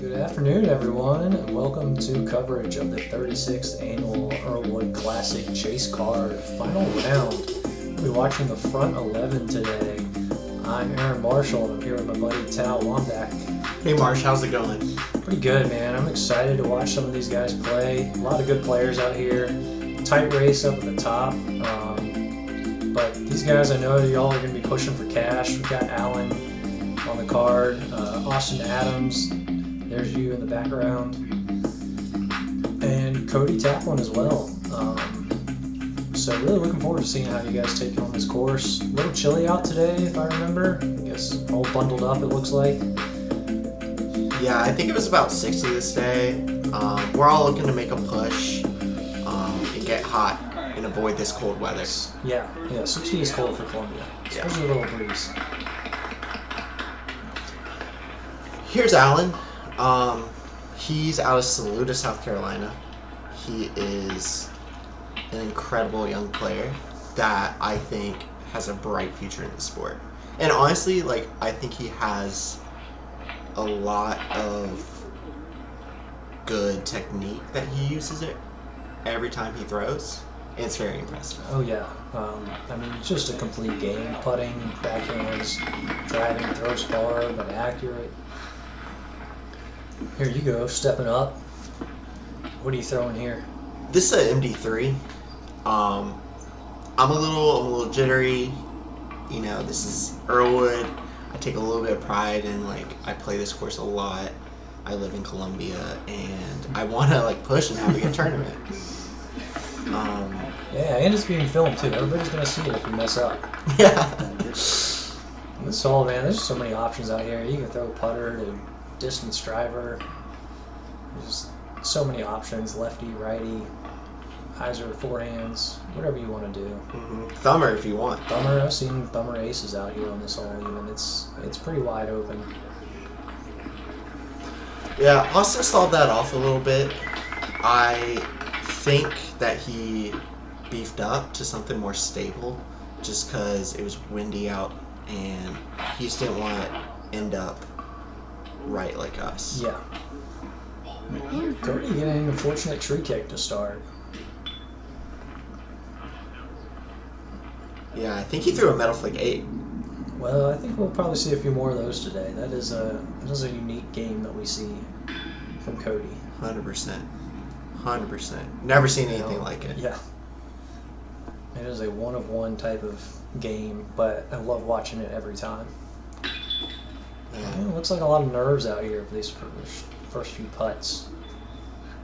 Good afternoon, everyone, and welcome to coverage of the 36th Annual Earlewood Classic Chase Card Final Round. We'll be watching the front 11 today. I'm Aaron Marshall, and I'm here with my buddy Tal Wambeke. Hey Marsh, how's it going? Pretty good, man. I'm excited to watch some of these guys play. A lot of good players out here. Tight race up at the top. But these guys, I know y'all are going to be pushing for cash. We've got Allen on the card, Austin Adams. There's you in the background, and Cody Taplin as well. So really looking forward to seeing how you guys take on this course. A little chilly out today, if I remember. I guess all bundled up, it looks like. Yeah, I think it was about 60 this day. We're all looking to make a push and get hot and avoid this cold weather. Yeah, 60 is cold for Columbia, especially a little breeze. Here's Allen. He's out of Saluda, South Carolina. He is an incredible young player that I think has a bright future in the sport. And honestly, I think he has a lot of good technique that he uses it every time he throws. And it's very impressive. Oh yeah, it's just a complete game. Putting, backhands, driving, throws far but accurate. Here you go, stepping up. What are you throwing here? This is an MD3. I'm a little jittery. You know, this is Earlewood. I take a little bit of pride in I play this course a lot. I live in Columbia, and I want to push and have a good tournament. Yeah, and it's being filmed too. Everybody's gonna see it if you mess up. Yeah. That's all, man. There's so many options out here. You can throw putter to distance driver. There's so many options. Lefty, righty, hyzer, forehands, whatever you want to do. Mm-hmm. Thumber if you want. Thumber. I've seen thumber aces out here on this hole. Even it's pretty wide open. Yeah, Austin stalled that off a little bit. I think that he beefed up to something more stable just because it was windy out and he just didn't want to end up right like us. Yeah. Cody getting an unfortunate tree kick to start. Yeah, I think he threw a metal flick 8. Well, I think we'll probably see a few more of those today. That is a unique game that we see from Cody. 100%. Never seen anything like it. Yeah. It is a one-of-one type of game, but I love watching it every time. Yeah. It looks like a lot of nerves out here for these first few putts.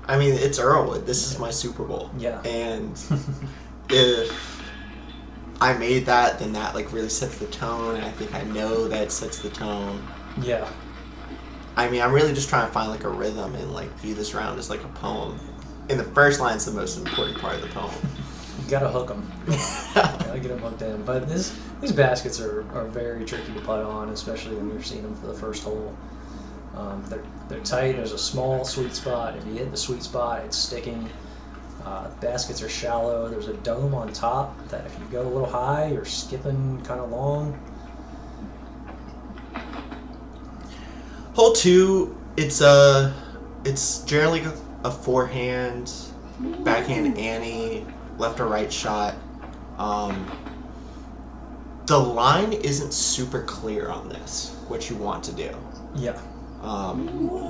I mean, it's Earlewood. This is my Super Bowl. Yeah. And if I made that, then that really sets the tone, and I think I know that sets the tone. Yeah. I mean, I'm really just trying to find a rhythm and view this round as a poem. And the first line is the most important part of the poem. You gotta hook them. Gotta get them hooked in. But these baskets are very tricky to putt on, especially when you're seeing them for the first hole. They're tight. There's a small sweet spot. If you hit the sweet spot, it's sticking. Baskets are shallow. There's a dome on top that if you go a little high, you're skipping kind of long. Hole 2, it's generally a forehand, backhand Annie, left or right shot. The line isn't super clear on this, what you want to do. Yeah.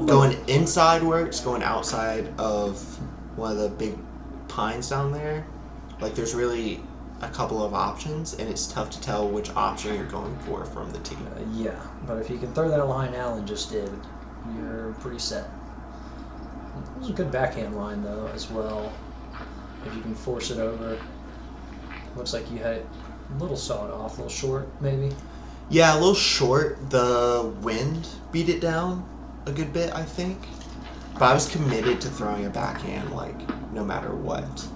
Going inside works, going outside of one of the big pines down there. There's really a couple of options, and it's tough to tell which option you're going for from the tee. Yeah, but if you can throw that line Allen just did, you're pretty set. It was a good backhand line, though, as well. If you can force it over. Looks like you had it a little sawed off, a little short, maybe. Yeah, a little short. The wind beat it down a good bit, I think. But I was committed to throwing a backhand, no matter what.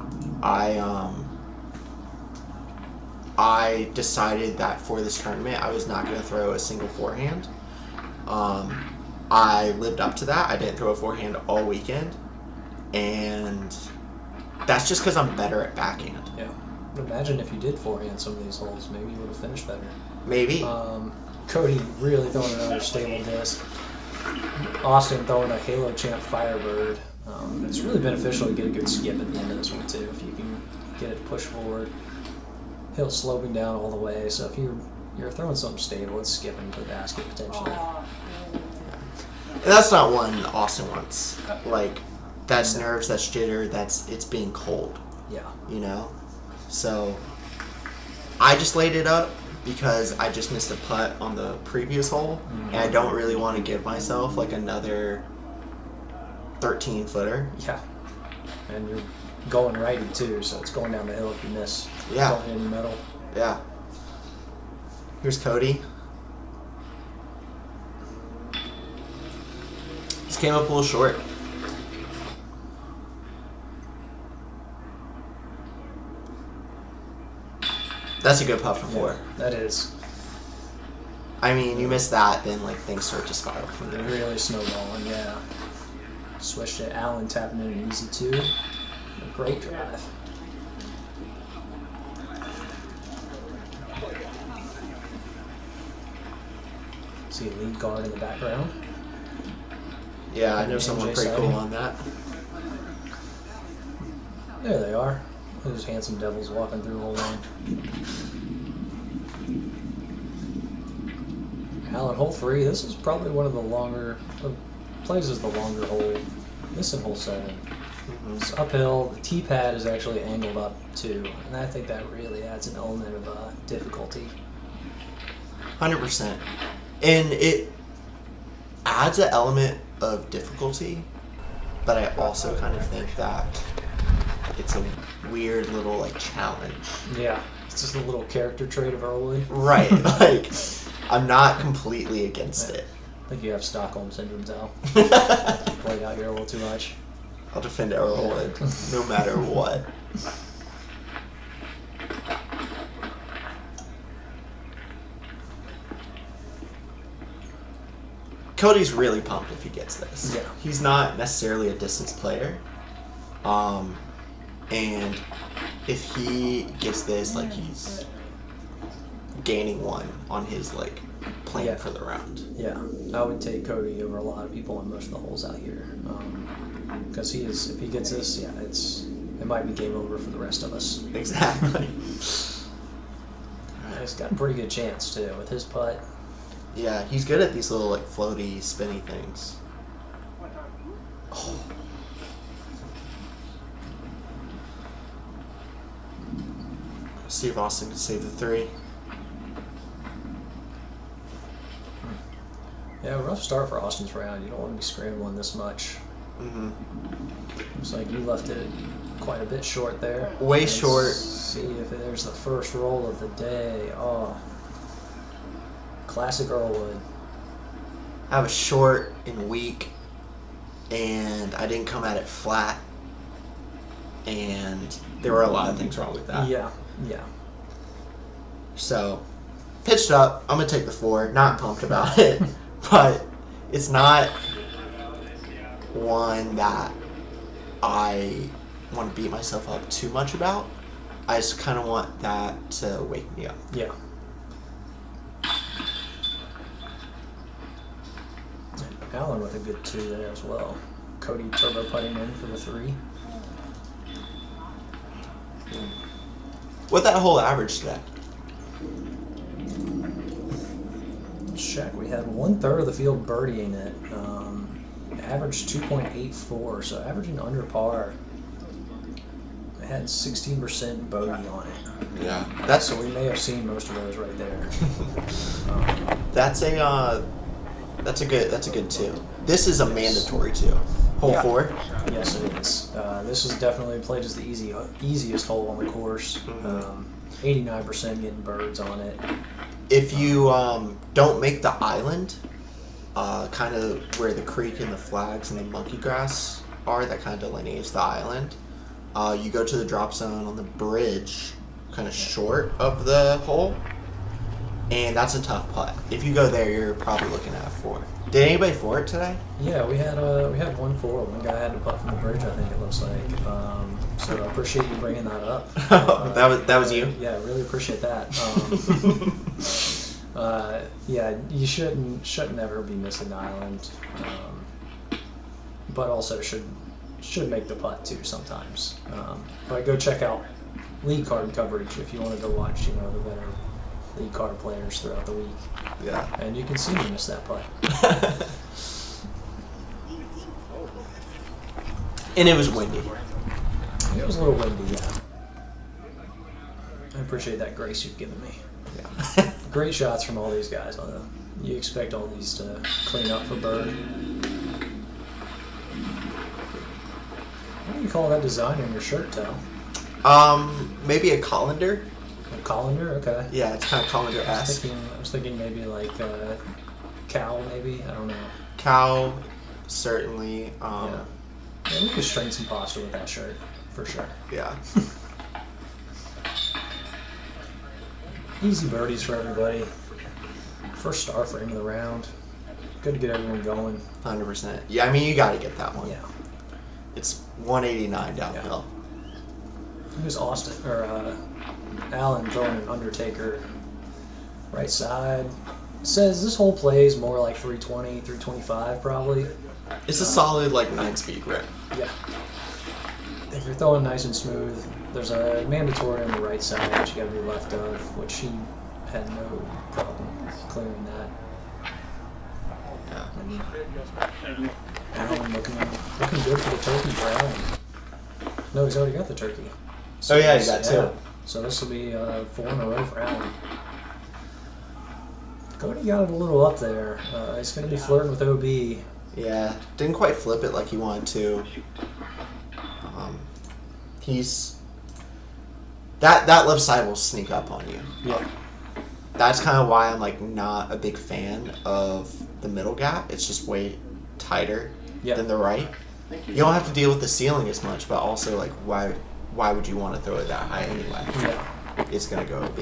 I decided that for this tournament, I was not going to throw a single forehand. I lived up to that. I didn't throw a forehand all weekend. And that's just because I'm better at backhand. Yeah. Imagine if you did forehand some of these holes. Maybe you would have finished better. Maybe. Cody really throwing another stable disc. Austin throwing a Halo Champ Firebird. It's really beneficial to get a good skip at the end of this one too. If you can get it to push forward, he'll sloping down all the way. So if you're throwing something stable, it's skipping to the basket potentially. And that's not one Austin wants. Like, that's nerves, that's jitter, it's being cold. Yeah. You know? So, I just laid it up because I just missed a putt on the previous hole, and I don't really want to give myself like another 13-footer. Yeah. And you're going righty too, so it's going down the hill if you miss. Yeah. Going in the middle. Yeah. Here's Cody. Just came up a little short. That's a good putt for 4. Yeah, that is. I mean, you miss that, then like things start to spiral from They're there. really snowballing, yeah. Switched to Allen tapping in an easy 2. A great drive. See a lead guard in the background. Yeah, I know someone MJ pretty sighting. cool on that. There they are. Those handsome devils walking through hole 1. Allen, hole 3. This is probably one of the longer, plays as the longer hole. This is hole 7. It's uphill. The tee pad is actually angled up too, and I think that really adds an element of difficulty. 100%. And it adds an element of difficulty, but I also kind of think that it's a weird little like challenge. Yeah, it's just a little character trait of Earlewood. Right. Like, I'm not completely against it. I think you have Stockholm syndrome, Tal. You played out here a little too much. I'll defend Earlewood no matter what. Cody's really pumped if he gets this. Yeah. He's not necessarily a distance player. And if he gets this, like, he's gaining 1 on his, like, plan Yeah. for the round. Yeah, I would take Cody over a lot of people on most of the holes out here. Because if he gets this, yeah, it might be game over for the rest of us. Exactly. He's got a pretty good chance too with his putt. Yeah, he's good at these little, like, floaty, spinny things. Oh. Let's see if Austin can save the 3. Yeah, rough start for Austin's round. You don't want to be scrambling this much. Mm-hmm. Looks like you left it quite a bit short there. Way Let's short. See if there's the first roll of the day. Oh, classic Earlewood. I have a short and weak, and I didn't come at it flat, and there were a lot of things wrong with that. Yeah. So, pitched up. I'm going to take the 4. Not pumped about it, but it's not one that I want to beat myself up too much about. I just kind of want that to wake me up. Yeah. Allen with a good 2 there as well. Cody turbo putting in for the 3. What that whole average today? Check. We had 1/3 of the field birdieing it. Averaged 2.84, so averaging under par. It had 16% bogey on it. Yeah, So we may have seen most of those right there. that's a good 2. This is a mandatory 2. Hole Yeah. 4. Yes, it is. This is definitely played as the easiest hole on the course. 89% getting birds on it. If you don't make the island, kind of where the creek and the flags and the monkey grass are, that kind of delineates the island, you go to the drop zone on the bridge, kind of short of the hole, and that's a tough putt. If you go there, you're probably looking at a 4. Did anybody 4 it today? Yeah, we had 1-4. One guy had to putt from the bridge, I think it looks like. So I appreciate you bringing that up. That was you? Yeah, really appreciate that. Yeah, you shouldn't ever be missing the island, but also should make the putt too sometimes. But go check out league card coverage if you want to go watch, the better league card players throughout the week. Yeah. And you can see me miss that putt. And it was windy. It was a little windy, yeah. I appreciate that grace you've given me. Yeah. Great shots from all these guys. You expect all these to clean up for bird. What do you call that design on your shirt, Tal? Maybe a colander. A colander? Okay. Yeah, it's kind of colander-esque. I was thinking maybe like cow, maybe. I don't know. Cow, certainly. Yeah, we could string some pasta with that shirt, for sure. Yeah. Easy birdies for everybody. First star frame of the round. Good to get everyone going. 100%. Yeah, I mean, you got to get that one. Yeah. It's 189 downhill. It was Austin, or Allen throwing an Undertaker right side. Says this whole play is more like 320, 325 probably. It's a solid, 9-speed rip. Yeah. If you're throwing nice and smooth, there's a mandatory on the right side that you got to be left of, which he had no problem clearing that. Yeah. Allen looking good for the turkey for Allen. No, he's already got the turkey. So yeah, he got two. So this will be 4 in a row for Allen. Cody got it a little up there. He's going to be flirting with OB. Yeah, didn't quite flip it like he wanted to. He's that left side will sneak up on you. Yeah. That's kind of why I'm not a big fan of the middle gap. It's just way tighter than the right. You don't have to deal with the ceiling as much, but also why would you want to throw it that high anyway? Yeah. It's gonna go OB.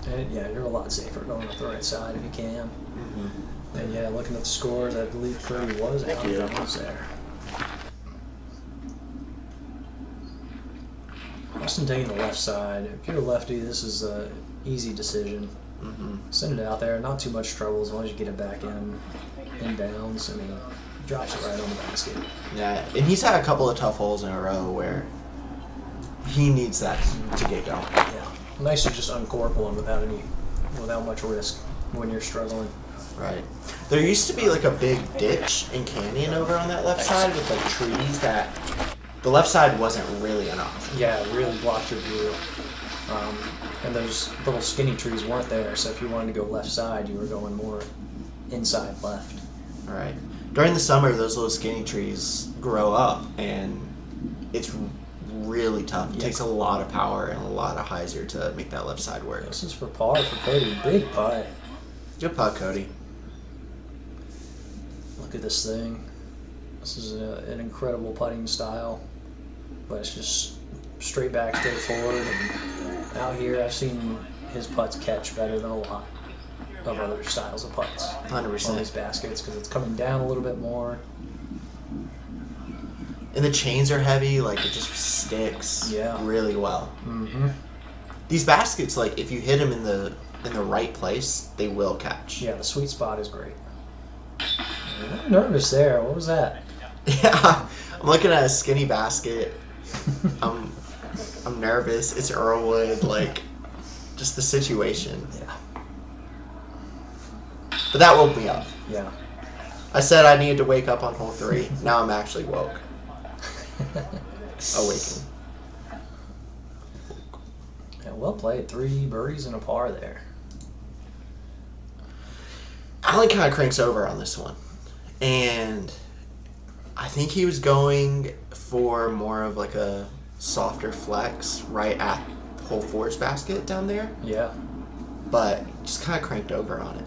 And yeah, you're a lot safer going up the right side if you can. Mm-hmm. And yeah, looking at the scores, I believe Cody was out of bounds there. Austin taking the left side. If you're a lefty, this is an easy decision. Mm-hmm. Send it out there, not too much trouble as long as you get it back in bounds. I mean, drops it right on the basket. Yeah, and he's had a couple of tough holes in a row where he needs that to get going. Yeah, nice to just uncork one without much risk when you're struggling. Right. There used to be a big ditch and canyon over on that left side with trees that the left side wasn't really an option. Yeah, it really blocked your view. And those little skinny trees weren't there, so if you wanted to go left side, you were going more inside left. All right. During the summer, those little skinny trees grow up, and it's really tough. It takes a lot of power and a lot of hyzer to make that left side work. This is for par for Cody. Big putt. Good putt, Cody. Look at this thing. This is an incredible putting style, but it's just straight back, straight forward. And out here, I've seen his putts catch better than a lot of other styles of putts 100%. on these baskets because it's coming down a little bit more. And the chains are heavy, it just sticks really well. Mm-hmm. These baskets, if you hit them in the right place, they will catch. Yeah, the sweet spot is great. I'm nervous there. What was that? Yeah, I'm looking at a skinny basket. I'm nervous. It's Earlewood, just the situation. Yeah. But that woke me up. Yeah. I said I needed to wake up on hole 3. Now I'm actually woke. Awakened. Yeah, well played. 3 birdies and a par there. Allen kind of cranks over on this one. And I think he was going for more of a softer flex right at hole 4's basket down there. Yeah. But just kind of cranked over on it.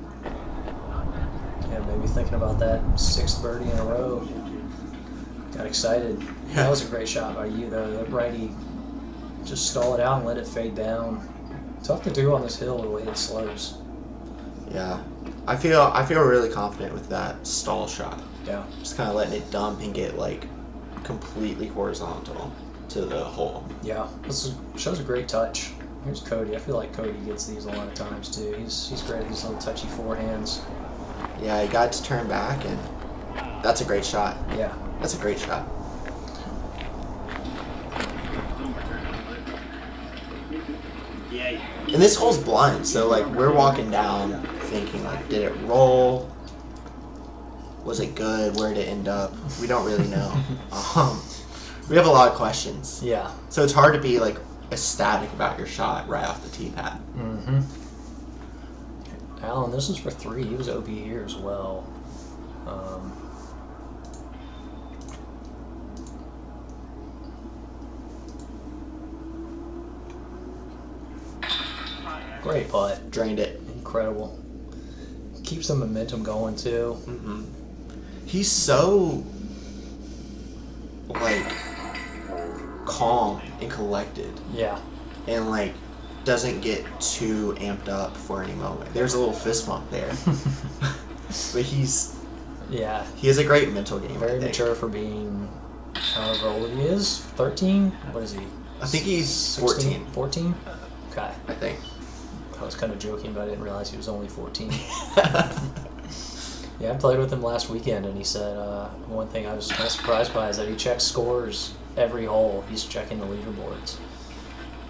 Yeah, maybe thinking about that 6th birdie in a row. Got excited. Yeah. That was a great shot by you, though. The righty just stall it out and let it fade down. Tough to do on this hill the way it slows. Yeah. I feel really confident with that stall shot. Yeah. Just kind of letting it dump and get completely horizontal to the hole. Yeah. This shows a great touch. Here's Cody. I feel like Cody gets these a lot of times too. He's great at these little touchy forehands. Yeah, he got to turn back, and that's a great shot. Yeah. That's a great shot. And this hole's blind, so like we're walking down thinking like, did it roll? Was it good? Where did it end up? We don't really know. We have a lot of questions. Yeah. So it's hard to be like ecstatic about your shot right off the tee pad. Mm-hmm. Alan, this is for 3. He was OB here as well. Great putt. Drained it. Incredible. Keeps the momentum going too. Mm-hmm. He's so like calm and collected, Yeah. and like doesn't get too amped up for any moment. There's a little fist bump there, but Yeah. he has a great mental game. Very I think. mature for being however old he is. 13? What is he? I think he's 16? 14? Okay. I think. I was kind of joking, but I didn't realize he was only 14. Yeah, I played with him last weekend, and he said one thing I was kind of surprised by is that he checks scores every hole. He's checking the leaderboards.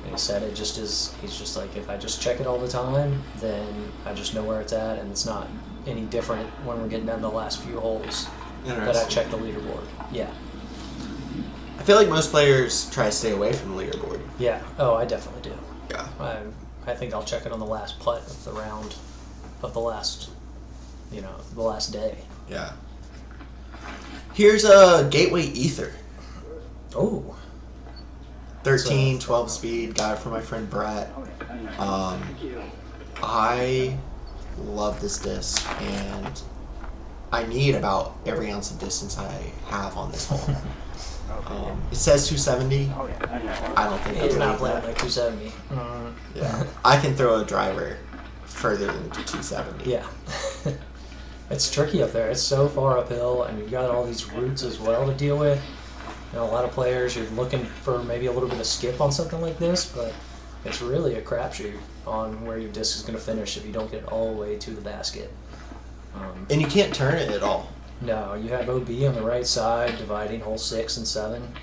And he said it just is, he's just like, if I just check it all the time, then I just know where it's at, and it's not any different when we're getting down to the last few holes that I check the leaderboard. Yeah. I feel like most players try to stay away from the leaderboard. Yeah. Oh, I definitely do. Yeah. I think I'll check it on the last putt of the round of the last, the last day. Yeah. Here's a Gateway Ether. Oh. 13, 12 speed. Got it from my friend Brett. I love this disc, and I need about every ounce of distance I have on this hole. It says 270. I don't think He's I not believe playing that. like 270. Yeah, I can throw a driver further than 270. Yeah. It's tricky up there. It's so far uphill, and you've got all these roots as well to deal with. A lot of players, you're looking for maybe a little bit of skip on something like this, but it's really a crapshoot on where your disc is going to finish if you don't get it all the way to the basket. And you can't turn it at all. No, you have OB on the right side, dividing hole 6 and 7.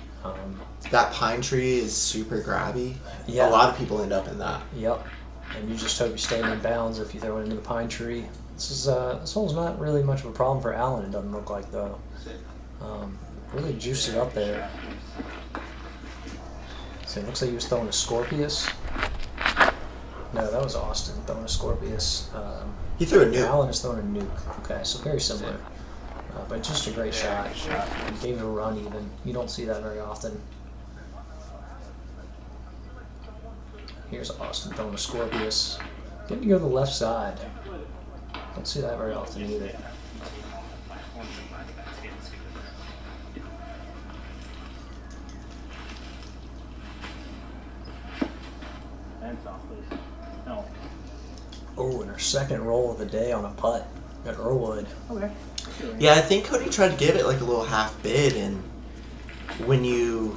That pine tree is super grabby. Yeah. A lot of people end up in that. Yep. And you just hope you stay in bounds if you throw it into the pine tree. This hole's not really much of a problem for Alan, it doesn't look like, though. Really juiced it up there. So it looks like he was throwing a Scorpius. No, that was Austin throwing a Scorpius. He threw a nuke. Alan is throwing a nuke. Okay, so very similar. But just a great shot. He gave it a run even. You don't see that very often. Here's Austin throwing a Scorpius. Getting to go to the left side. Don't see that very often either. Oh, and our second roll of the day on a putt at Earlewood. Okay. Yeah, I think Cody tried to give it like a little half bid, and when you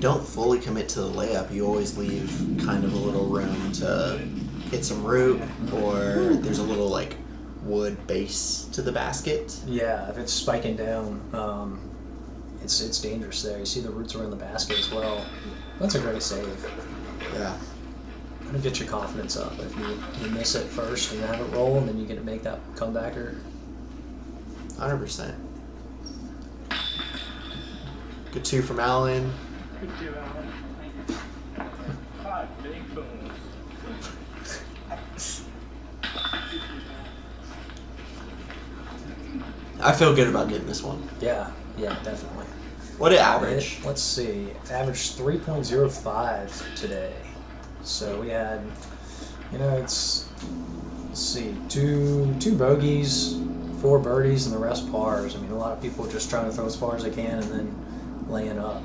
don't fully commit to the layup, you always leave kind of a little room to hit some root, or there's a little like wood base to the basket. Yeah, if it's spiking down, it's dangerous there. You see the roots around the basket as well. That's a great save. Yeah. It'll get your confidence up. If you miss it first and have it roll, and then you get to make that comebacker. 100%. Good 2 from Allen. Good two, Alan. 5 big boons. I feel good about getting this one. Yeah, definitely. What did average? Let's see. Average 3.05 today. So we had, let's see, two bogeys, 4 birdies, and the rest pars. I mean, a lot of people just trying to throw as far as they can and then laying up.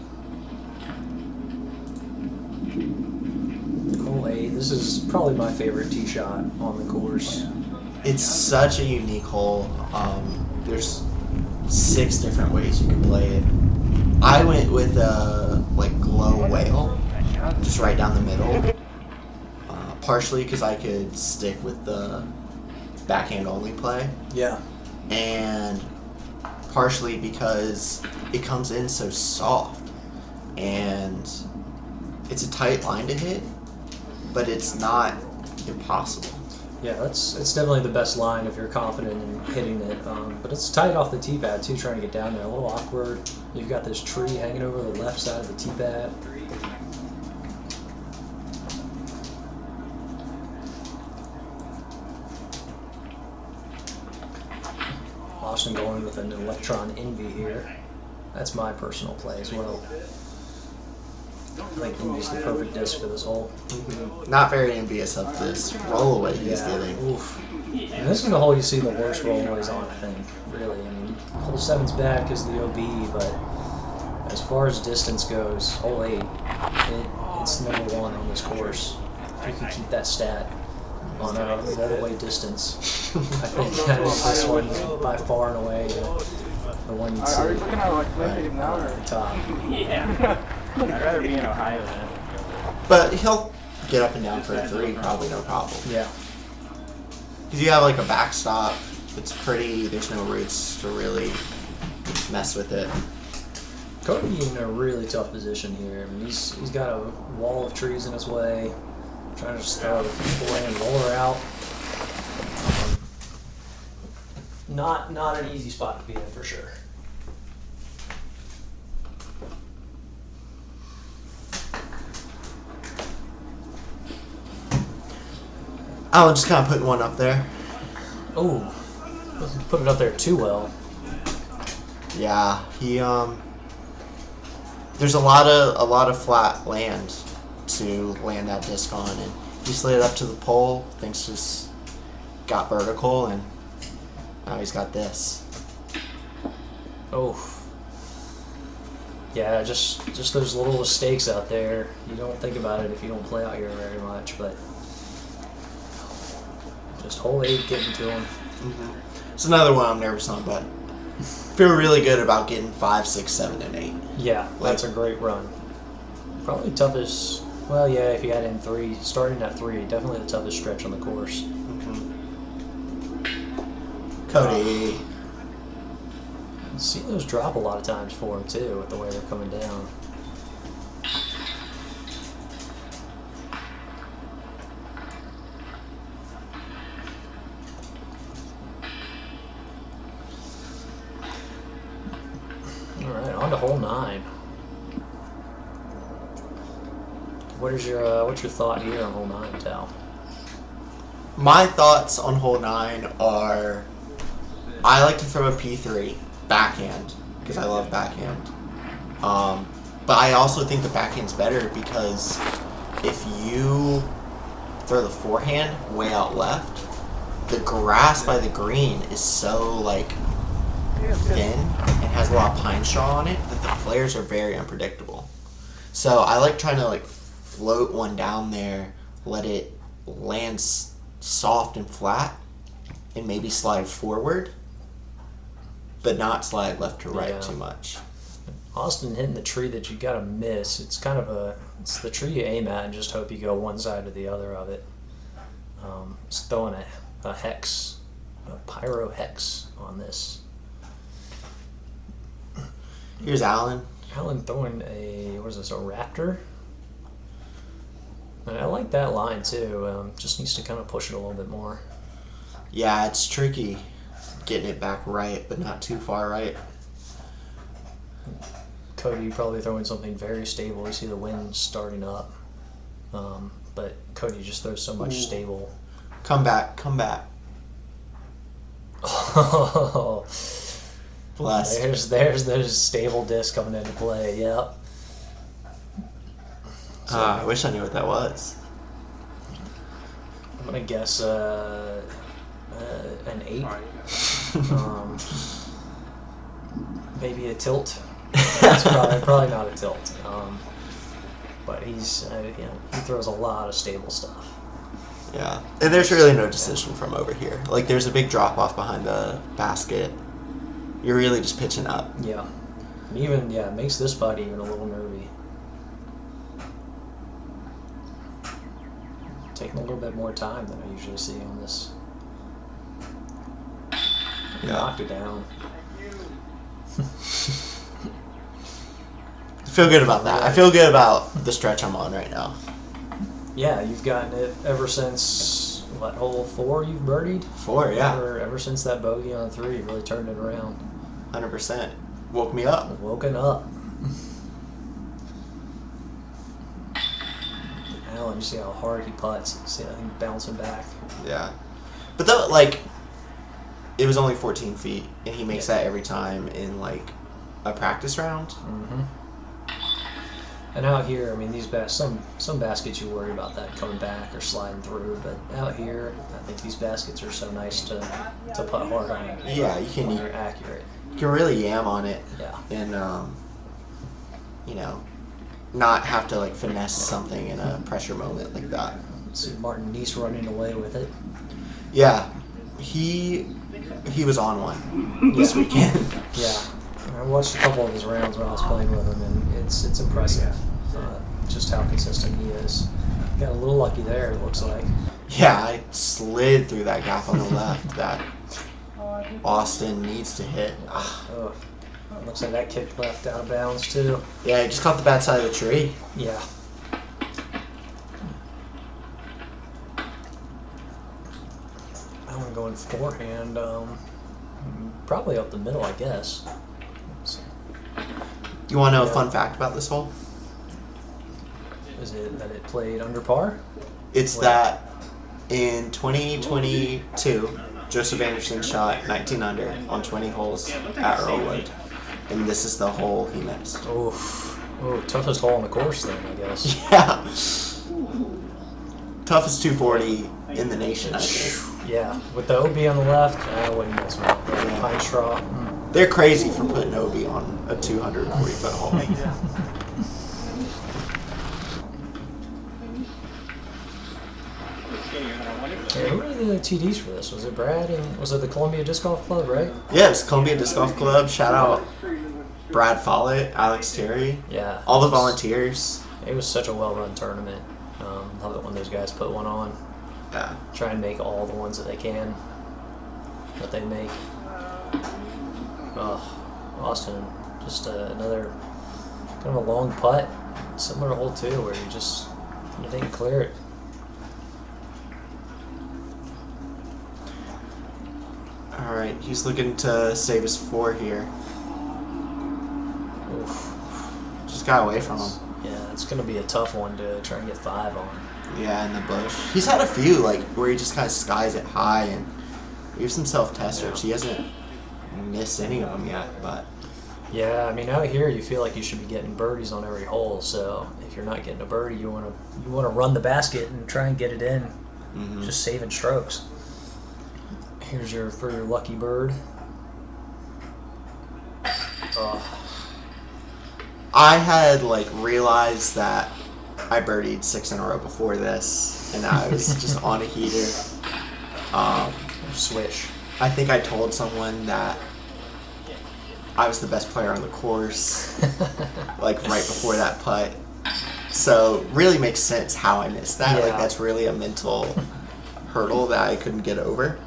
Hole 8. This is probably my favorite tee shot on the course. It's such a unique hole. There's 6 different ways you can play it. I went with a glow whale, just right down the middle. partially because I could stick with the backhand only play, Yeah. and partially because it comes in so soft, and it's a tight line to hit, but it's not impossible. Yeah, it's definitely the best line if you're confident in hitting it. But it's tight off the tee pad too, trying to get down there. A little awkward. You've got this tree hanging over the left side of the tee pad. Austin going with an Electron Envy here. That's my personal play as well. I think Envy's the perfect disc for this hole. Not very envious of this rollaway he's getting. Oof. And this is the hole you see the worst rollaways on, I think. Really, I mean, hole 7's back is the OB, but as far as distance goes, hole 8, it's number 1 on this course. If you can keep that stat on a rollaway distance, I think that is this one by far and away the one you'd see Are you looking at like Right. now at the top. Yeah. I'd rather be in Ohio than. But he'll get up and down for a 3, probably no problem. Yeah. Because you have like a backstop, it's pretty, there's no roots to really mess with it. Cody in a really tough position here. I mean, he's got a wall of trees in his way. Trying to just throw the forehand roller out. Not an easy spot to be in for sure. Alan just kind of putting one up there. Oh, doesn't put it up there too well. Yeah, he there's a lot of flat land to land that disc on, and he slid it up to the pole. Things just got vertical, and now he's got this. Oh, yeah, just those little mistakes out there. You don't think about it if you don't play out here very much, but just hole 8 getting to him. It's another one I'm nervous on, but feel really good about getting 5, 6, 7, and 8. Yeah, that's a great run. Probably toughest. Well, yeah, if you add in 3, starting at 3, definitely the toughest stretch on the course. Cody. See those drop a lot of times for him too, with the way they're coming down. All right, on to hole 9. What's your thought here on hole 9, Tal? My thoughts on hole 9 are, I like to throw a P3 backhand because I love backhand. But I also think the backhand's better because if you throw the forehand way out left, the grass by the green is so like thin and has a lot of pine straw on it that the flares are very unpredictable. So I like trying to like float one down there, let it land soft and flat, and maybe slide forward, but not slide left to right too much. Austin hitting the tree that you gotta miss. It's kind of it's the tree you aim at and just hope you go one side or the other of it. It's throwing a hex, a pyro hex on this. Here's Alan. Alan throwing what is this, a raptor? And I like that line too. Just needs to kind of push it a little bit more. Yeah, it's tricky getting it back right, but not too far right. Cody probably throwing something very stable. You see the wind starting up. But Cody just throws so much stable. Come back, come back. Oh, Bless. there's those stable discs coming into play. Yep. I wish I knew what that was. I'm gonna guess an 8. Maybe a tilt. It's probably not a tilt. But he's he throws a lot of stable stuff. Yeah, and there's really no decision from over here. Like, there's a big drop off behind the basket. You're really just pitching up. Yeah. And even it makes this putt even a little nervy. taking a little bit more time than I usually see on this. Yeah. Knocked it down. I feel good about that. I feel good about the stretch I'm on right now. Yeah, you've gotten it ever since, what, hole 4 you've birdied? 4, yeah. Ever since that bogey on 3, you really turned it around. 100%. Woke me up. Woken up. Alan, you see how hard he putts. See how he's bouncing back. Yeah. But though, like, it was only 14 feet, and he makes that every time in, like, a practice round. Mm-hmm. And out here, I mean, these some baskets you worry about that coming back or sliding through, but out here, I think these baskets are so nice to putt hard on. Yeah, you can. They're accurate. You can really yam on it. Yeah. And, you know, not have to, like, finesse something in a pressure moment like that. See Martin Neese running away with it. Yeah. He was on one this weekend. Yeah. I watched a couple of his rounds when I was playing with him, and it's impressive just how consistent he is. Got a little lucky there, it looks like. Yeah, I slid through that gap on the left that Austin needs to hit. Oh, looks like that kicked left out of bounds, too. Yeah, he just caught the bad side of the tree. Yeah. I want to go in forehand, probably up the middle, I guess. You want to know a fun fact about this hole? Is it that it played under par? It's that in 2022, Joseph Anderson shot 19 under on 20 holes at Earlewood, and this is the hole he missed. Oh, toughest hole on the course then, I guess. Yeah. Toughest 240 in the nation, I think. Yeah, with the OB on the left, I wouldn't mess with it. Pinestraw. They're crazy for putting OB on a 240-foot hole. Yeah, who were the TDs for this? Was it Brad and was it the Columbia Disc Golf Club, right? Yes, Columbia Disc Golf Club. Shout out Brad Follett, Alex Terry, Yeah. all the volunteers. It was such a well-run tournament. Love it when those guys put one on. Yeah. Try and make all the ones that they can. That they make. Oh, Austin, just another kind of a long putt, similar to hole 2, where you didn't clear it. All right, he's looking to save his 4 here. Oof. Just got away from him. Yeah, it's going to be a tough one to try and get 5 on. Yeah, in the bush. He's had a few, like, where he just kind of skies it high and gives himself testers. He hasn't missed any of them yet, but... Yeah, I mean, out here you feel like you should be getting birdies on every hole, so if you're not getting a birdie, you want to run the basket and try and get it in, just saving strokes. Here's your lucky bird. I had, like, realized that I birdied 6 in a row before this, and I was just on a heater. Swish. I think I told someone that I was the best player on the course, like, right before that putt. So, really makes sense how I missed that. Yeah. Like, that's really a mental hurdle that I couldn't get over.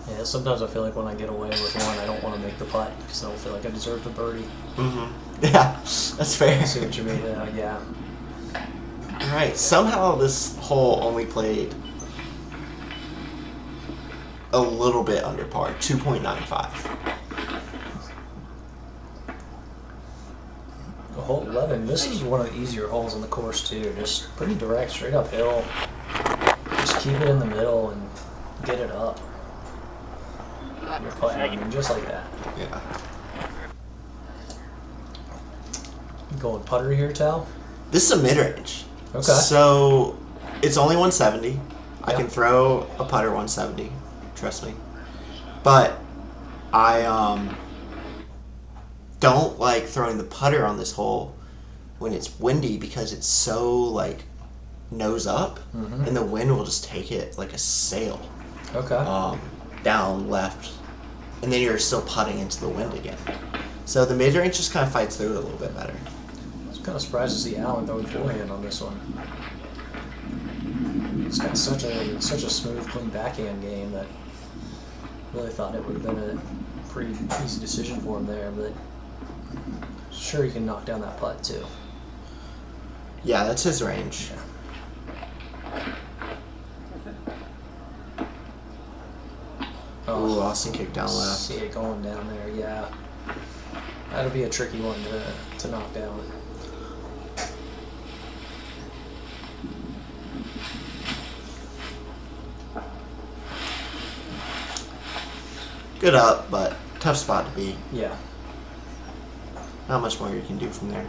Yeah, sometimes I feel like when I get away with one, I don't want to make the putt because I don't feel like I deserve the birdie. Yeah, that's fair. I see what you mean. Yeah. Alright, somehow this hole only played a little bit under par, 2.95. Hole 11, this is one of the easier holes on the course too. Just pretty direct, straight uphill. Just keep it in the middle and get it up. You're putting, I mean, just like that. Yeah. Going putter here, Tal? This is a mid-range. Okay. So, it's only 170. I Yeah. can throw a putter 170, trust me. But, I don't like throwing the putter on this hole when it's windy because it's so, like, nose up, and the wind will just take it like a sail. Okay. Down, left, and then you're still putting into the wind again. So the mid-range just kind of fights through it a little bit better. I was kind of surprised to see Allen throwing forehand on this one. He's got such a smooth, clean backhand game that really thought it would have been a pretty easy decision for him there, but sure he can knock down that putt too. Yeah, that's his range. Ooh, Austin kicked down left. See it going down there, yeah. That'll be a tricky one to knock down. Good up, but tough spot to be. Yeah. Not much more you can do from there.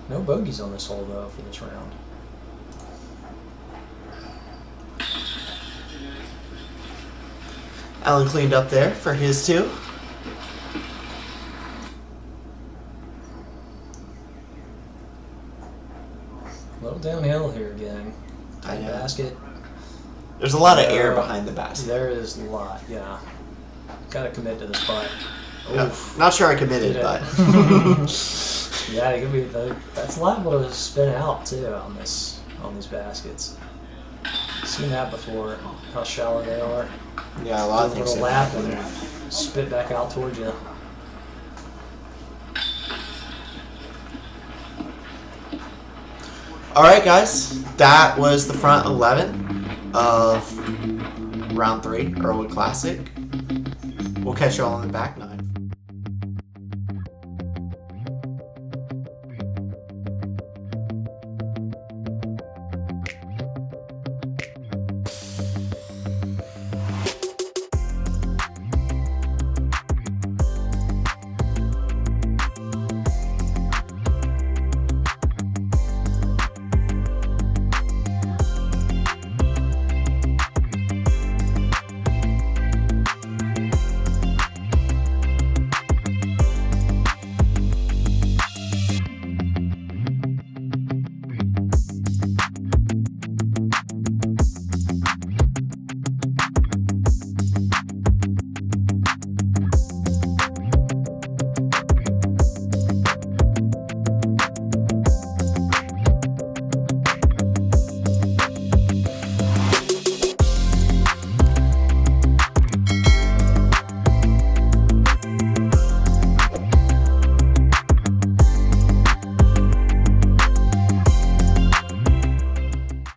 No bogeys on this hole though for this round. Alan cleaned up there for his two. A little downhill here again. Tight Yeah. basket. There's a lot of air behind the basket. There is a lot, yeah. Gotta commit to this putt. Yeah. Oof. Not sure I committed, Did it. but Yeah, it could be that's liable to spin out too on these baskets. Seen that before, how shallow they are. yeah, a lot of Do a things. little happen lap there. and spit back out towards you. All right, guys, that was the front 11 of round 3, Earlewood Classic. We'll catch you all in the back nine.